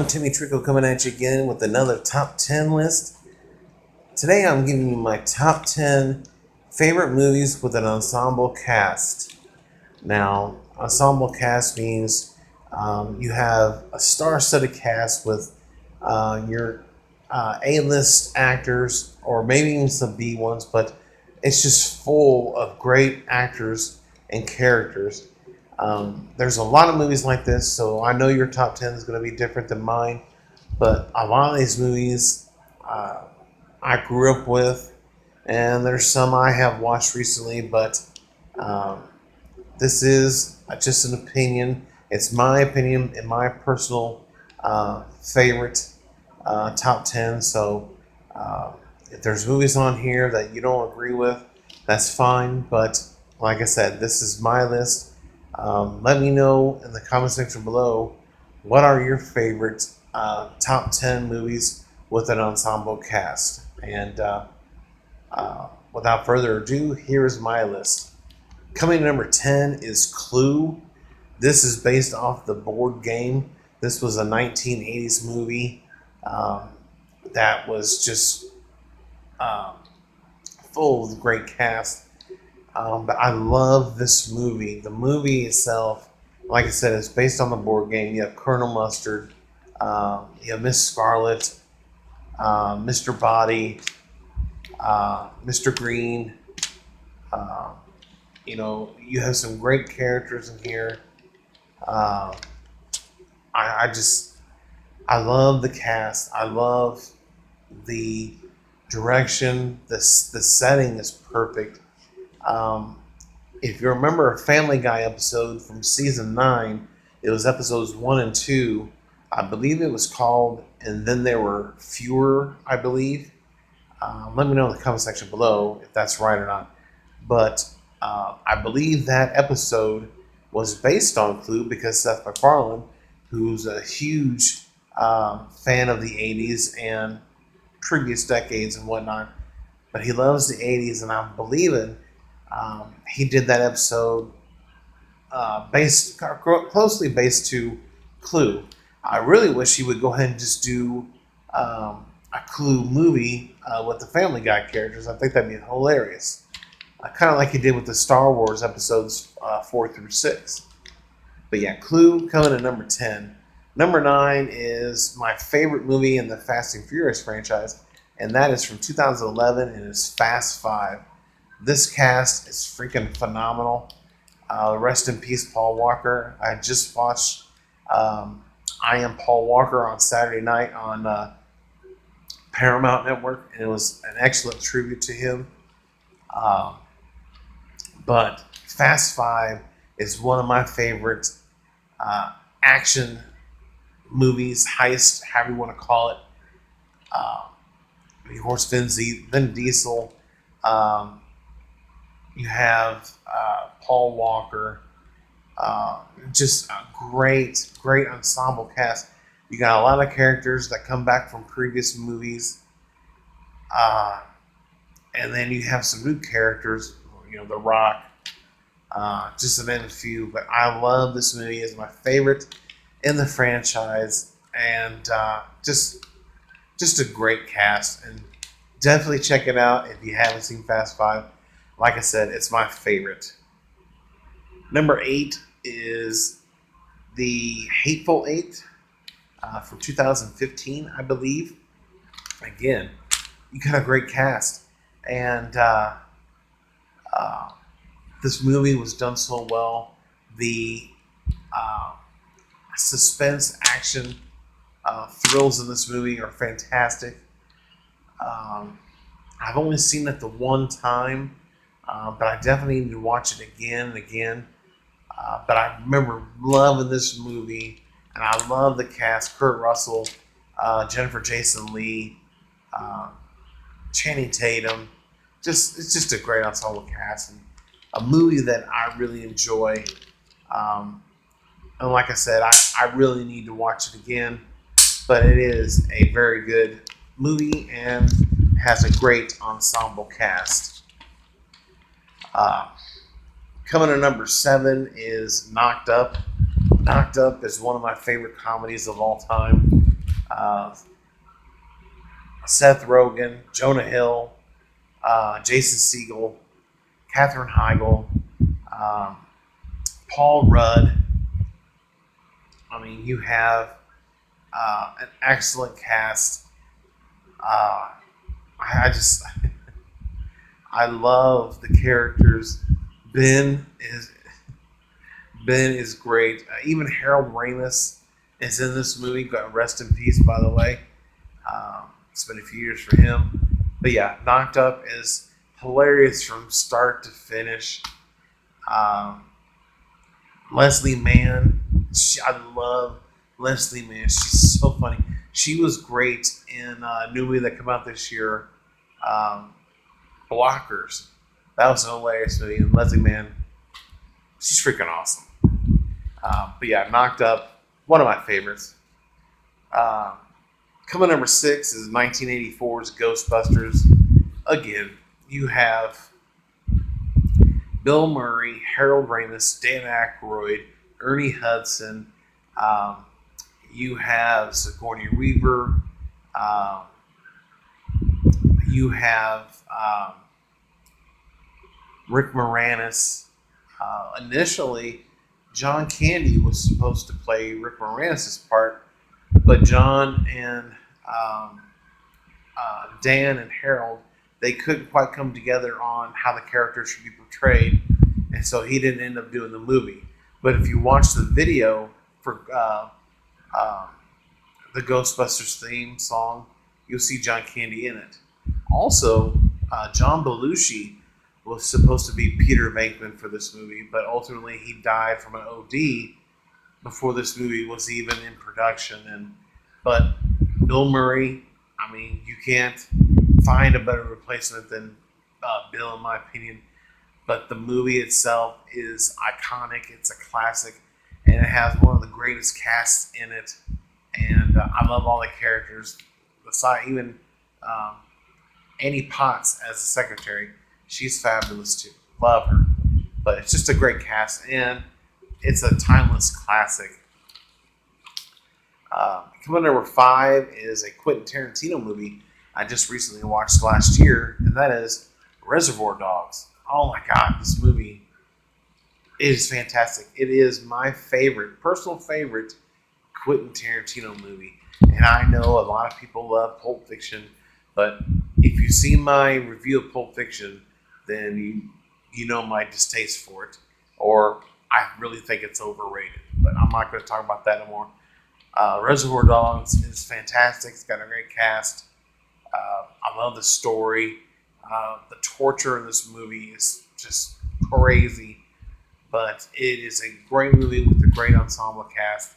everyone, Timmy Trickle coming at you again with another top 10 list. Today I'm giving you my top 10 favorite movies with an ensemble cast. Now, ensemble cast means you have a star-studded cast with your A-list actors, or maybe even some B ones, but it's just full of great actors and characters. There's a lot of movies like this, so I know your top 10 is going to be different than mine, but a lot of these movies I grew up with, and there's some I have watched recently, but this is just an opinion. It's my opinion and my personal favorite top 10. So if there's movies on here that you don't agree with, that's fine. But like I said, this is my list. Let me know in the comment section below, what are your favorite top 10 movies with an ensemble cast? And without further ado, here is my list. Coming in number 10 is Clue. This is based off the board game. This was a 1980s movie that was just full of great cast. But I love this movie. The movie itself, like I said, is based on the board game. You have Colonel Mustard, you have Miss Scarlet, Mr. Body, Mr. Green. You have some great characters in here. I love the cast. I love the direction. The setting is perfect. If you remember a Family Guy episode from season 9, it was episodes 1 and 2. I believe it was called "And Then There Were Fewer," I believe. Let me know in the comment section below if that's right or not. But I believe that episode was based on Clue because Seth MacFarlane, who's a huge fan of the 80s and previous decades and whatnot, but he loves the 80s, and I'm believing he did that episode closely based to Clue. I really wish he would go ahead and just do a Clue movie with the Family Guy characters. I think that'd be hilarious. Kind of like he did with the Star Wars episodes 4 through 6. But yeah, Clue coming at number 10. Number 9 is my favorite movie in the Fast and Furious franchise, and that is from 2011, and it's Fast 5. This cast is freaking phenomenal. Rest in peace, Paul Walker. I just watched I Am Paul Walker on Saturday night on Paramount Network, and it was an excellent tribute to him. But Fast 5 is one of my favorite action movies, heist, however you want to call it. Of course, Vin Diesel. You have Paul Walker. Just a great ensemble cast. You got a lot of characters that come back from previous movies. And then you have some new characters, The Rock, just to name a few. But I love this movie. It's my favorite in the franchise, and just a great cast. And definitely check it out if you haven't seen Fast 5. Like I said, it's my favorite. Number 8 is the Hateful Eight from 2015, I believe. Again, you got a great cast. And this movie was done so well. The suspense, action, thrills in this movie are fantastic. I've only seen it the one time, but I definitely need to watch it again and again. But I remember loving this movie, and I love the cast: Kurt Russell, Jennifer Jason Leigh, Channing Tatum. It's just a great ensemble cast, and a movie that I really enjoy. And like I said, I really need to watch it again. But it is a very good movie and has a great ensemble cast. Coming to number 7 is Knocked Up. Knocked Up is one of my favorite comedies of all time. Uh, Seth Rogen, Jonah Hill, Jason Segel, Katherine Heigl, um, Paul Rudd. I mean, you have an excellent cast. I just I love the characters. Ben is Ben is great. Even Harold Ramis is in this movie. Got rest in peace, by the way. It's been a few years for him, but yeah, Knocked Up is hilarious from start to finish. Um, Leslie Mann, I love Leslie Mann. She's so funny. She was great in a new movie that came out this year, um, Blockers. That was an hilarious movie, and Leslie Mann, she's freaking awesome. But yeah, Knocked Up, one of my favorites. Um, Coming number 6 is 1984's Ghostbusters. Again, you have Bill Murray, Harold Ramis, Dan Aykroyd, Ernie Hudson. Um, you have Sigourney Weaver. Um, you have Rick Moranis. Initially, John Candy was supposed to play Rick Moranis' part, but John and Dan and Harold, they couldn't quite come together on how the character should be portrayed, and so he didn't end up doing the movie. But if you watch the video for uh, the Ghostbusters theme song, you'll see John Candy in it. Also, John Belushi was supposed to be Peter Venkman for this movie, but ultimately he died from an OD before this movie was even in production. But Bill Murray, I mean, you can't find a better replacement than Bill, in my opinion. But the movie itself is iconic. It's a classic, and it has one of the greatest casts in it. And I love all the characters. Besides, even Annie Potts as the secretary, she's fabulous too. Love her. But it's just a great cast, and it's a timeless classic. Coming number 5 is a Quentin Tarantino movie I just recently watched last year, and that is Reservoir Dogs. Oh my God, this movie is fantastic. It is my personal favorite Quentin Tarantino movie. And I know a lot of people love Pulp Fiction, but if you see my review of Pulp Fiction, then you know my distaste for it, or I really think it's overrated. But I'm not going to talk about that anymore. Reservoir Dogs is fantastic. It's got a great cast. I love the story. The torture in this movie is just crazy, but it is a great movie with a great ensemble cast.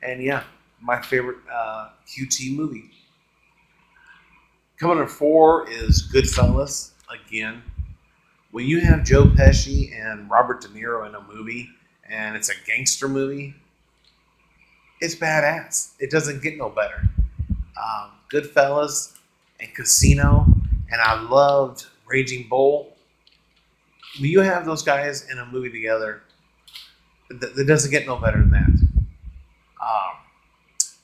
And yeah, my favorite QT movie. Coming at 4 is Goodfellas. Again, when you have Joe Pesci and Robert De Niro in a movie, and it's a gangster movie, it's badass. It doesn't get no better. Goodfellas and Casino, and I loved Raging Bull. When you have those guys in a movie together, it doesn't get no better than that.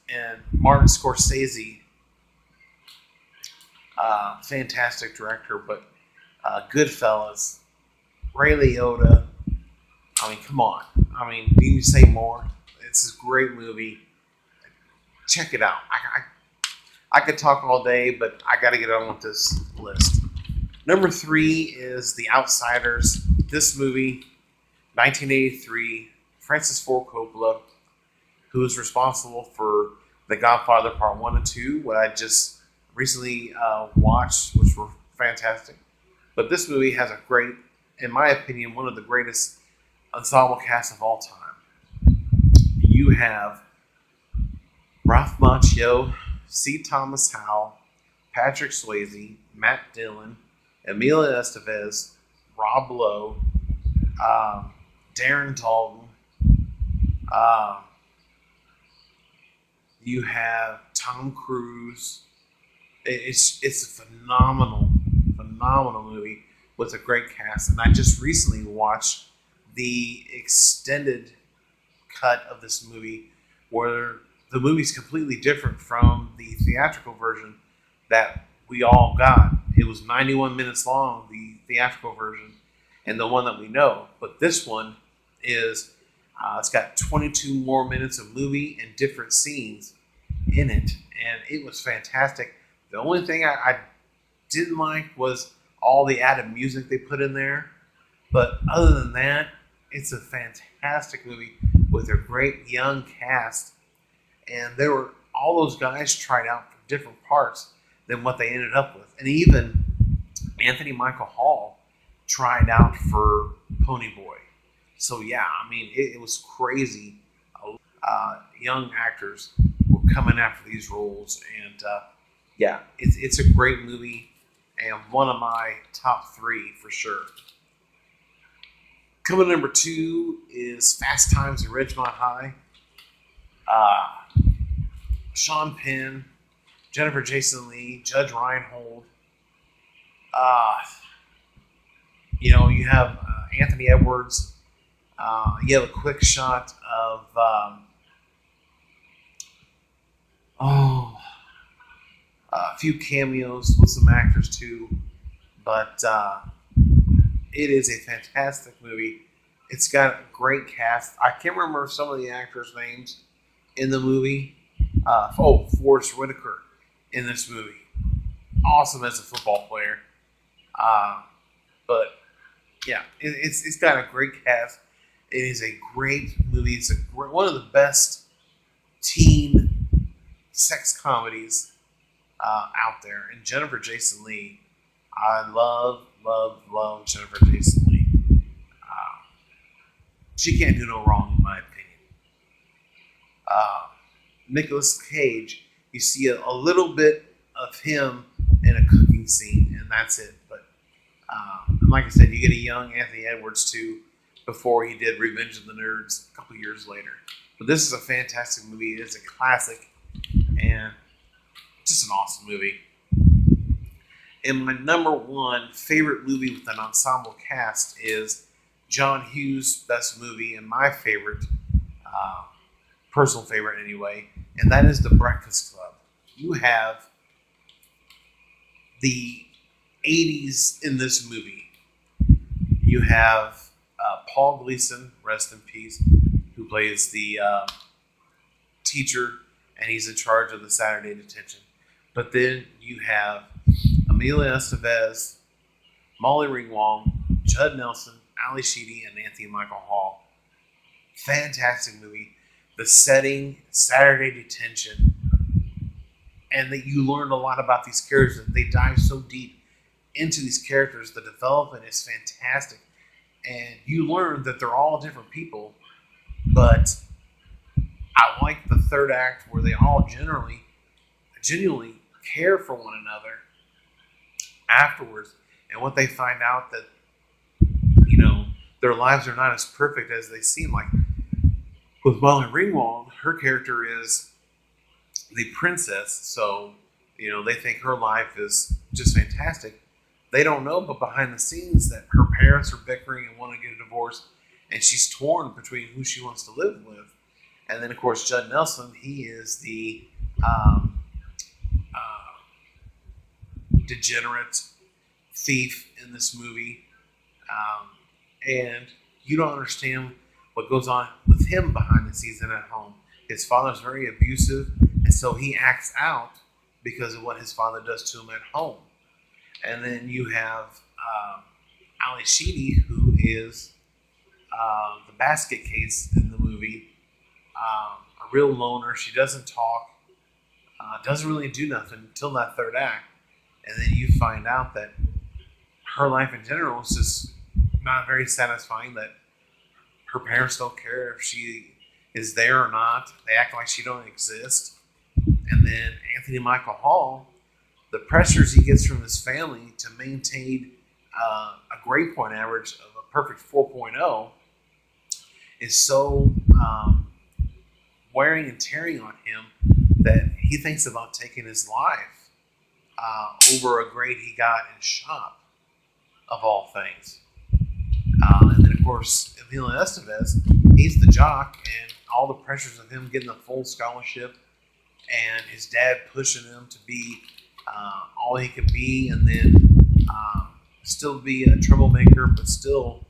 And Martin Scorsese, fantastic director, but Goodfellas, Ray Liotta. I mean, come on. I mean, need you say more? It's a great movie. Check it out. I could talk all day, but I got to get on with this list. Number 3 is The Outsiders. This movie, 1983, Francis Ford Coppola, who is responsible for The Godfather Part 1 and 2, what I just recently watched, which were fantastic. But this movie has a great, in my opinion, one of the greatest ensemble casts of all time. You have Ralph Macchio, C. Thomas Howell, Patrick Swayze, Matt Dillon, Emilio Estevez, Rob Lowe, Darren Dalton. You have Tom Cruise. It's a phenomenal movie with a great cast. And I just recently watched the extended cut of this movie where the movie's completely different from the theatrical version that we all got. It was 91 minutes long, the theatrical version, and the one that we know. But this one is, it's got 22 more minutes of movie and different scenes in it, and it was fantastic. The only thing I didn't like was all the added music they put in there. But other than that, it's a fantastic movie with a great young cast. And there were all those guys tried out for different parts than what they ended up with. And even Anthony Michael Hall tried out for Ponyboy. So yeah, I mean, it was crazy. Young actors were coming after these roles. And yeah, it's a great movie and one of my top 3 for sure. Coming number 2 is Fast Times at Ridgemont High. Sean Penn, Jennifer Jason Leigh, Judge Reinhold. You have Anthony Edwards. You have a quick shot of a few cameos with some actors too, but it is a fantastic movie. It's got a great cast. I can't remember some of the actors' names in the movie. Forrest Whitaker in this movie. Awesome as a football player. But yeah, it's got a great cast. It is a great movie. It's one of the best teen sex comedies out there. And Jennifer Jason Leigh, I love Jennifer Jason Leigh. She can't do no wrong, in my opinion. Nicolas Cage, you see a little bit of him in a cooking scene, and that's it. But and like I said, you get a young Anthony Edwards too, before he did Revenge of the Nerds a couple years later. But this is a fantastic movie. It is a classic, and just an awesome movie. And my number 1 favorite movie with an ensemble cast is John Hughes' best movie and my favorite, personal favorite anyway, and that is The Breakfast Club. You have the 80s in this movie. You have Paul Gleason, rest in peace, who plays the teacher, and he's in charge of the Saturday detention. But then you have Amelia Estevez, Molly Ringwald, Judd Nelson, Ali Sheedy, and Anthony Michael Hall. Fantastic movie. The setting, Saturday detention, and that you learned a lot about these characters. They dive so deep into these characters. The development is fantastic. And you learn that they're all different people, but I like the third act where they all genuinely care for one another afterwards. And what they find out that, their lives are not as perfect as they seem. Like with Molly Ringwald, her character is the princess, so they think her life is just fantastic. They don't know, but behind the scenes, that her parents are bickering and want to get a divorce, and she's torn between who she wants to live with. And then, of course, Judd Nelson, he is the degenerate thief in this movie, and you don't understand what goes on with him behind the scenes and at home. His father's very abusive, and so he acts out because of what his father does to him at home. And then you have Ali Sheedy, who is the basket case in the movie, a real loner. She doesn't talk, doesn't really do nothing until that third act. And then you find out that her life in general is just not very satisfying, that her parents don't care if she is there or not. They act like she don't exist. And then Anthony Michael Hall, the pressures he gets from his family to maintain a grade point average of a perfect 4.0 is so wearing and tearing on him that he thinks about taking his life over a grade he got in shop, of all things. And then, of course, Emilio Estevez, he's the jock, and all the pressures of him getting a full scholarship and his dad pushing him to be all he could be, and then still be a troublemaker, but still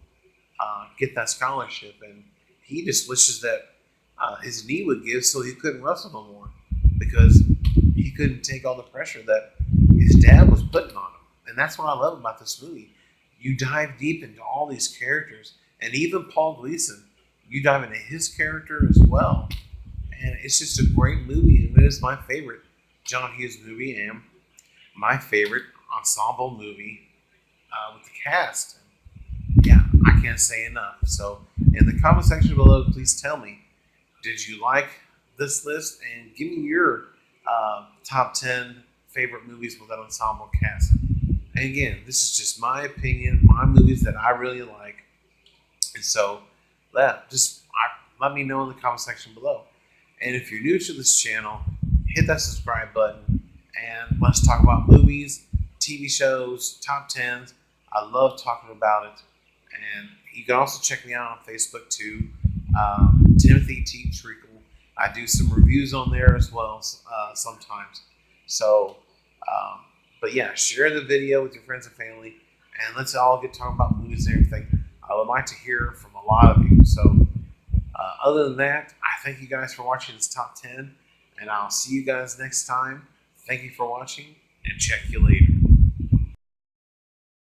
get that scholarship. And he just wishes that his knee would give so he couldn't wrestle no more, because he couldn't take all the pressure that his dad was putting on him. And that's what I love about this movie. You dive deep into all these characters, and even Paul Gleason, you dive into his character as well. And it's just a great movie, and it is my favorite John Hughes movie and my favorite ensemble movie with the cast. Yeah, I can't say enough. So in the comment section below, please tell me, did you like this list? And give me your top 10 favorite movies with an ensemble cast. And again, this is just my opinion, my movies that I really like. And so, let me know in the comment section below. And if you're new to this channel, hit that subscribe button. And let's talk about movies, TV shows, top 10s. I love talking about it. And you can also check me out on Facebook too, Timothy T. Treacle. I do some reviews on there as well sometimes. So, but yeah, share the video with your friends and family, and let's all get talking about movies and everything. I would like to hear from a lot of you. So, other than that, I thank you guys for watching this top 10, and I'll see you guys next time. Thank you for watching, and check you later.